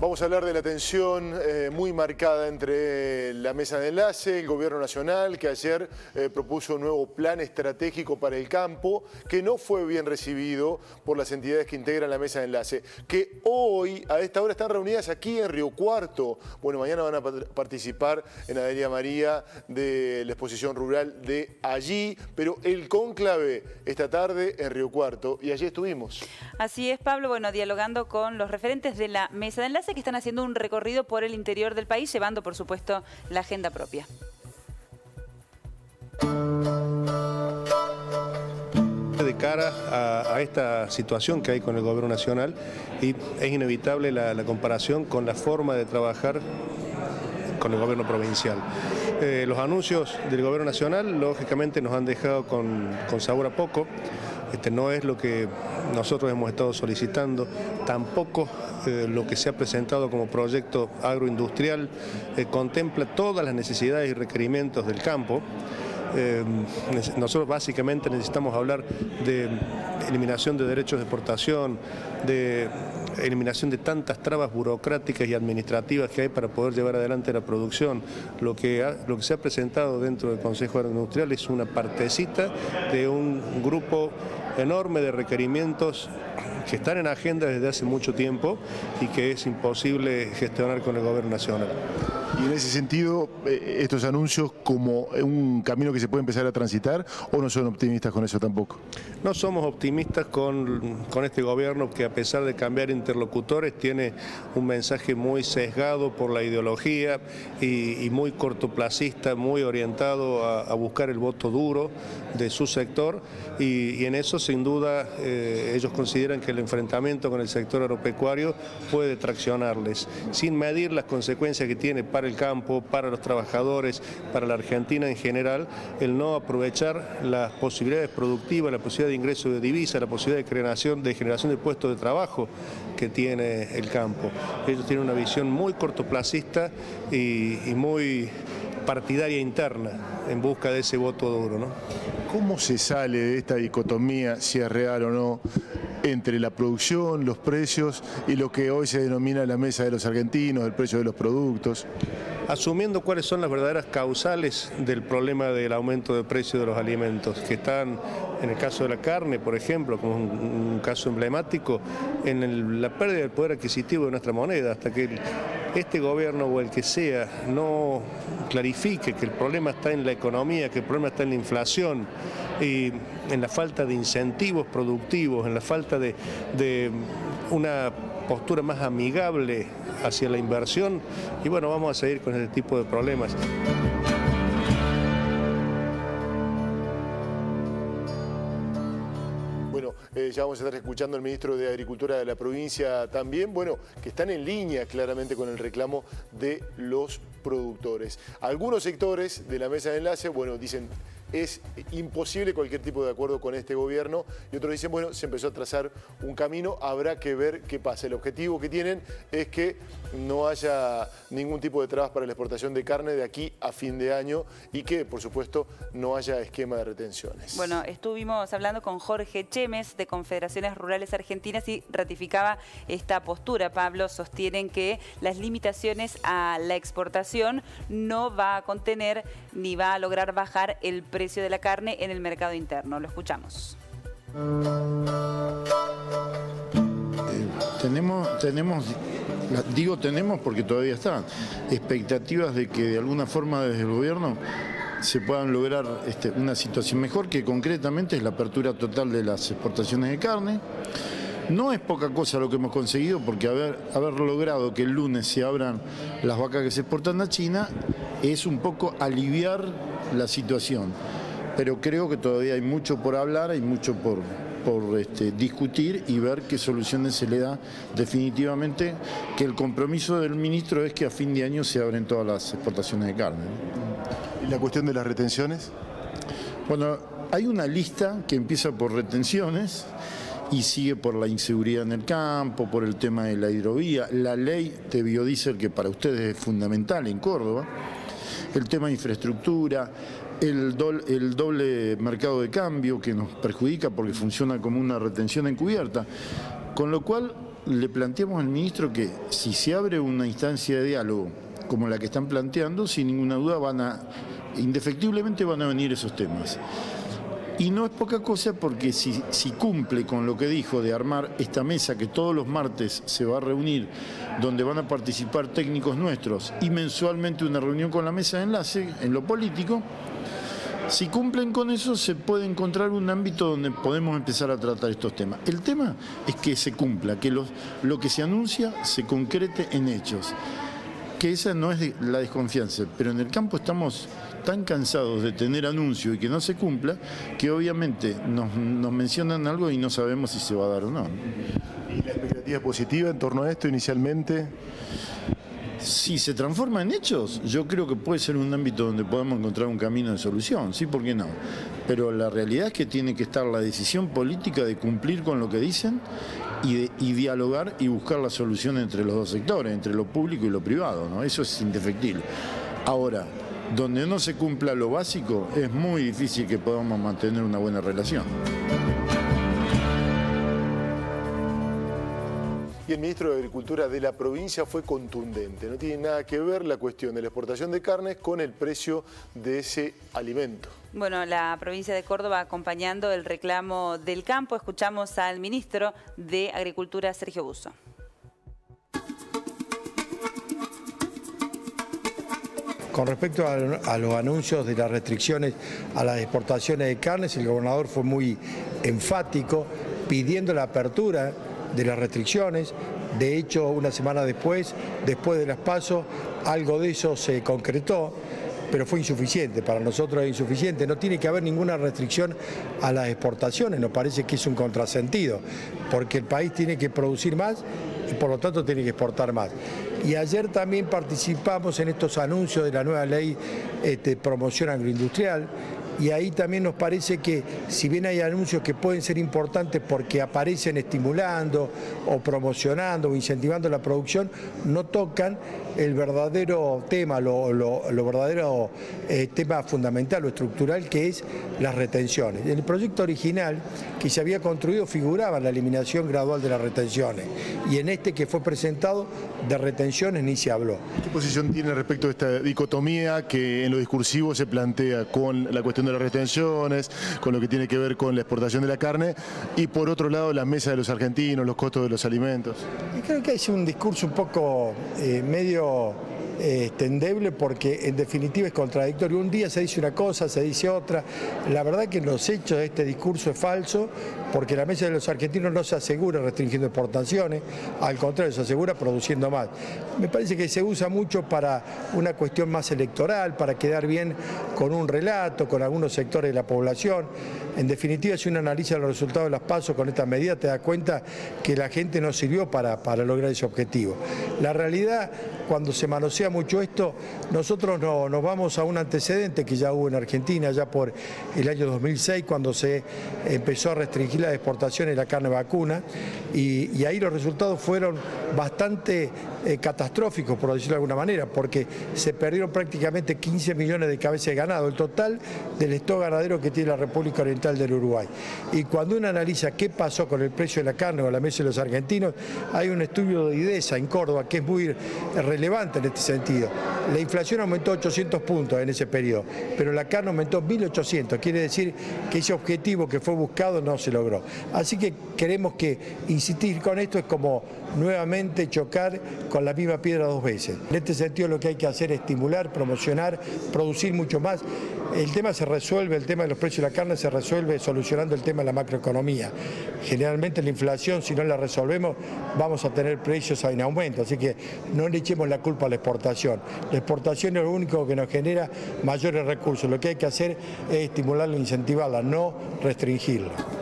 Vamos a hablar de la tensión muy marcada entre la mesa de enlace, el gobierno nacional, que ayer propuso un nuevo plan estratégico para el campo, que no fue bien recibido por las entidades que integran la mesa de enlace, que hoy, a esta hora, están reunidas aquí en Río Cuarto. Bueno, mañana van a participar en Adelia María de la exposición rural de allí, pero el cónclave esta tarde en Río Cuarto, y allí estuvimos. Así es, Pablo, bueno, dialogando con los referentes de la mesa de enlace, que están haciendo un recorrido por el interior del país, llevando, por supuesto, la agenda propia. De cara a esta situación que hay con el gobierno nacional, y es inevitable la comparación con la forma de trabajar con el gobierno provincial. Los anuncios del gobierno nacional, lógicamente, nos han dejado con sabor a poco. No es lo que nosotros hemos estado solicitando, tampoco lo que se ha presentado como proyecto agroindustrial contempla todas las necesidades y requerimientos del campo. Nosotros básicamente necesitamos hablar de eliminación de derechos de exportación, de eliminación de tantas trabas burocráticas y administrativas que hay para poder llevar adelante la producción. Lo que se ha presentado dentro del Consejo Agroindustrial es una partecita de un grupo enorme de requerimientos que están en agenda desde hace mucho tiempo y que es imposible gestionar con el gobierno nacional. Y en ese sentido, estos anuncios como un camino que se puede empezar a transitar, ¿o no son optimistas con eso tampoco? No somos optimistas con este gobierno, que a pesar de cambiar interlocutores tiene un mensaje muy sesgado por la ideología y muy cortoplacista, muy orientado a buscar el voto duro de su sector, y en eso sin duda ellos consideran que el enfrentamiento con el sector agropecuario puede traccionarles, sin medir las consecuencias que tiene para el campo, para los trabajadores, para la Argentina en general, el no aprovechar las posibilidades productivas, la posibilidad de ingreso de divisas, la posibilidad de generación de puestos de trabajo que tiene el campo. Ellos tienen una visión muy cortoplacista y muy partidaria interna en busca de ese voto duro, ¿no? ¿Cómo se sale de esta dicotomía, si es real o no, entre la producción, los precios y lo que hoy se denomina la mesa de los argentinos, el precio de los productos? Asumiendo cuáles son las verdaderas causales del problema del aumento de precio de los alimentos, que están, en el caso de la carne, por ejemplo, como un caso emblemático, en la pérdida del poder adquisitivo de nuestra moneda. Hasta que este gobierno o el que sea no clarifique que el problema está en la economía, que el problema está en la inflación y en la falta de incentivos productivos, en la falta de una postura más amigable hacia la inversión, y bueno, vamos a seguir con este tipo de problemas. Bueno, ya vamos a estar escuchando al ministro de Agricultura de la provincia también, bueno, que están en línea claramente con el reclamo de los productores. Algunos sectores de la mesa de enlace, bueno, dicen es imposible cualquier tipo de acuerdo con este gobierno, y otros dicen, bueno, se empezó a trazar un camino, habrá que ver qué pasa. El objetivo que tienen es que no haya ningún tipo de trabas para la exportación de carne de aquí a fin de año y que, por supuesto, no haya esquema de retenciones. Bueno, estuvimos hablando con Jorge Chemes de Confederaciones Rurales Argentinas y ratificaba esta postura. Pablo, sostienen que las limitaciones a la exportación no va a contener ni va a lograr bajar el precio de la carne en el mercado interno. Lo escuchamos. Tenemos porque todavía están expectativas de que de alguna forma desde el gobierno se puedan lograr una situación mejor, que concretamente es la apertura total de las exportaciones de carne. No es poca cosa lo que hemos conseguido, porque haber logrado que el lunes se abran las vacas que se exportan a China es un poco aliviar la situación. Pero creo que todavía hay mucho por hablar, hay mucho por discutir y ver qué soluciones se le da definitivamente, que el compromiso del ministro es que a fin de año se abren todas las exportaciones de carne. ¿Y la cuestión de las retenciones? Bueno, hay una lista que empieza por retenciones y sigue por la inseguridad en el campo, por el tema de la hidrovía, la ley de biodiesel, que para ustedes es fundamental en Córdoba, el tema de infraestructura, el doble mercado de cambio, que nos perjudica porque funciona como una retención encubierta, con lo cual le planteamos al ministro que si se abre una instancia de diálogo como la que están planteando, sin ninguna duda indefectiblemente van a venir esos temas. Y no es poca cosa porque si cumple con lo que dijo de armar esta mesa que todos los martes se va a reunir, donde van a participar técnicos nuestros, y mensualmente una reunión con la mesa de enlace en lo político, si cumplen con eso se puede encontrar un ámbito donde podemos empezar a tratar estos temas. El tema es que se cumpla, que lo que se anuncia se concrete en hechos. Que esa no es la desconfianza, pero en el campo estamos tan cansados de tener anuncios y que no se cumpla, que obviamente nos mencionan algo y no sabemos si se va a dar o no. ¿Y la expectativa positiva en torno a esto inicialmente? Si se transforma en hechos, yo creo que puede ser un ámbito donde podamos encontrar un camino de solución, sí, ¿por qué no? Pero la realidad es que tiene que estar la decisión política de cumplir con lo que dicen y dialogar y buscar la solución entre los dos sectores, entre lo público y lo privado, ¿no? Eso es indefectible. Ahora, donde no se cumpla lo básico, es muy difícil que podamos mantener una buena relación. Y el ministro de Agricultura de la provincia fue contundente. No tiene nada que ver la cuestión de la exportación de carnes con el precio de ese alimento. Bueno, la provincia de Córdoba acompañando el reclamo del campo. Escuchamos al ministro de Agricultura, Sergio Busso. Con respecto a los anuncios de las restricciones a las exportaciones de carnes, el gobernador fue muy enfático pidiendo la apertura de las restricciones. De hecho, una semana después de las PASO, algo de eso se concretó, pero fue insuficiente. Para nosotros es insuficiente. No tiene que haber ninguna restricción a las exportaciones. Nos parece que es un contrasentido, porque el país tiene que producir más y por lo tanto tiene que exportar más. Y ayer también participamos en estos anuncios de la nueva ley de promoción agroindustrial. Y ahí también nos parece que, si bien hay anuncios que pueden ser importantes porque aparecen estimulando o promocionando o incentivando la producción, no tocan el verdadero tema, lo verdadero tema fundamental o estructural, que es las retenciones. En el proyecto original que se había construido figuraba la eliminación gradual de las retenciones, y en este que fue presentado de retenciones ni se habló. ¿Qué posición tiene respecto a esta dicotomía que en lo discursivo se plantea con la cuestión de las retenciones, con lo que tiene que ver con la exportación de la carne, y por otro lado la mesa de los argentinos, los costos de los alimentos? Y creo que es un discurso un poco medio endeble, porque en definitiva es contradictorio. Un día se dice una cosa, se dice otra. La verdad que en los hechos este discurso es falso, porque la mesa de los argentinos no se asegura restringiendo exportaciones, al contrario, se asegura produciendo más. Me parece que se usa mucho para una cuestión más electoral, para quedar bien con un relato, con algunos sectores de la población. En definitiva, si uno analiza los resultados de las PASO con esta medida, te das cuenta que la gente no sirvió para lograr ese objetivo. La realidad, cuando se manosea mucho esto, nosotros nos vamos a un antecedente que ya hubo en Argentina, ya por el año 2006, cuando se empezó a restringir las exportaciones de la carne vacuna, y ahí los resultados fueron bastante catastróficos, por decirlo de alguna manera, porque se perdieron prácticamente 15 millones de cabezas de ganado, el total del stock ganadero que tiene la República Oriental del Uruguay. Y cuando uno analiza qué pasó con el precio de la carne o la mesa de los argentinos, hay un estudio de IDESA en Córdoba que es muy relevante en este sentido. La inflación aumentó 800 puntos en ese periodo, pero la carne aumentó 1.800, quiere decir que ese objetivo que fue buscado no se logró. Así que queremos que insistir con esto es como nuevamente chocar con la misma piedra dos veces. En este sentido lo que hay que hacer es estimular, promocionar, producir mucho más. El tema se resuelve, el tema de los precios de la carne se resuelve solucionando el tema de la macroeconomía. Generalmente la inflación, si no la resolvemos, vamos a tener precios en aumento, así que no le echemos la culpa a la exportación. La exportación es lo único que nos genera mayores recursos. Lo que hay que hacer es estimularla e incentivarla, no restringirla.